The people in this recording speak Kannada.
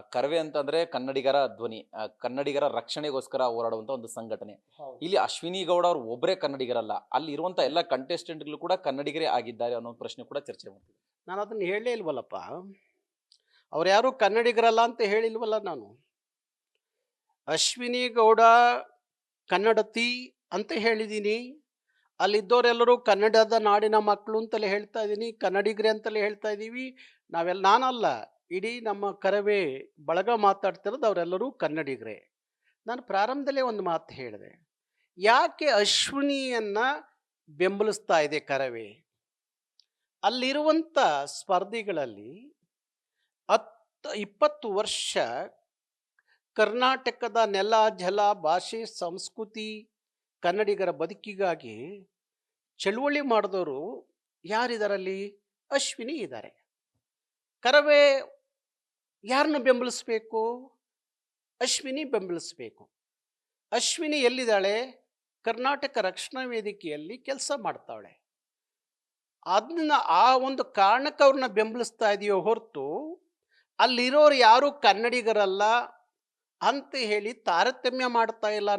ಕರವೇ ಅಂತಂದ್ರೆ ಕನ್ನಡಿಗರ ಧ್ವನಿ. ಕನ್ನಡಿಗರ ರಕ್ಷಣೆಗೋಸ್ಕರ ಹೋರಾಡುವಂತ ಒಂದು ಸಂಘಟನೆ. ಹೌದು. ಇಲ್ಲಿ ಅಶ್ವಿನಿ ಗೌಡ ಅವ್ರು ಒಬ್ಬರೇ ಕನ್ನಡಿಗರಲ್ಲ. ಅಲ್ಲಿ ಇರುವಂತ ಎಲ್ಲ ಕಂಟೆಸ್ಟೆಂಟ್‌ಗಳು ಕೂಡ ಕನ್ನಡಿಗರೇ ಆಗಿದ್ದಾರೆ ಅನ್ನೋ ಒಂದು ಪ್ರಶ್ನೆ ಕೂಡ ಚರ್ಚೆ ಮಾಡ್ತಿದೆ. ನಾನು ಅದನ್ನ ಹೇಳೇ ಇಲ್ವಲ್ಲಪ್ಪ. ಅವ್ರು ಯಾರು ಕನ್ನಡಿಗರಲ್ಲ ಅಂತ ಹೇಳಿಲ್ವಲ್ಲ ನಾನು. ಅಶ್ವಿನಿ ಗೌಡ ಕನ್ನಡತಿ ಅಂತ ಹೇಳಿದ್ದೀನಿ. ಅಲ್ಲಿದ್ದವರೆಲ್ಲರೂ ಕನ್ನಡದ ನಾಡಿನ ಮಕ್ಕಳು ಅಂತಲೇ ಹೇಳ್ತಾ ಇದ್ದೀನಿ. ಕನ್ನಡಿಗರೇ ಅಂತಲೇ ಹೇಳ್ತಾ ಇದ್ದೀವಿ. ನಾನಲ್ಲ, ಇಡೀ ನಮ್ಮ ಕರವೇ ಬಳಗ ಮಾತಾಡ್ತಿರೋದು ಅವರೆಲ್ಲರೂ ಕನ್ನಡಿಗರೇ. ನಾನು ಪ್ರಾರಂಭದಲ್ಲೇ ಒಂದು ಮಾತು ಹೇಳಿದೆ. ಯಾಕೆ ಅಶ್ವಿನಿಯನ್ನ ಬೆಂಬಲಿಸ್ತಾ ಇದೆ ಕರವೇ? ಅಲ್ಲಿರುವಂಥ ಸ್ಪರ್ಧಿಗಳಲ್ಲಿ 20 ವರ್ಷ ಕರ್ನಾಟಕದ ನೆಲ, ಜಲ, ಭಾಷೆ, ಸಂಸ್ಕೃತಿ, ಕನ್ನಡಿಗರ ಬದುಕಿಗಾಗಿ ಚಳುವಳಿ ಮಾಡಿದವರು ಯಾರಿದಾರಲ್ಲಿ? ಅಶ್ವಿನಿ ಇದ್ದಾರೆ. ಕರವೇ ಯಾರನ್ನು ಬೆಂಬಲಿಸಬೇಕು? ಅಶ್ವಿನಿ ಬೆಂಬಲಿಸಬೇಕು. ಅಶ್ವಿನಿ ಎಲ್ಲಿದ್ದಾಳೆ? ಕರ್ನಾಟಕ ರಕ್ಷಣಾ ವೇದಿಕೆಯಲ್ಲಿ ಕೆಲಸ ಮಾಡ್ತಾಳೆ. ಅದನ್ನ ಆ ಒಂದು ಕಾರಣಕ್ಕೆ ಅವ್ರನ್ನ ಬೆಂಬಲಿಸ್ತಾ ಇದೆಯೋ ಹೊರತು ಅಲ್ಲಿರೋರು ಯಾರು ಕನ್ನಡಿಗರಲ್ಲ ಅಂತ ಹೇಳಿ ತಾರತಮ್ಯ ಮಾಡ್ತಾ ಇಲ್ಲ.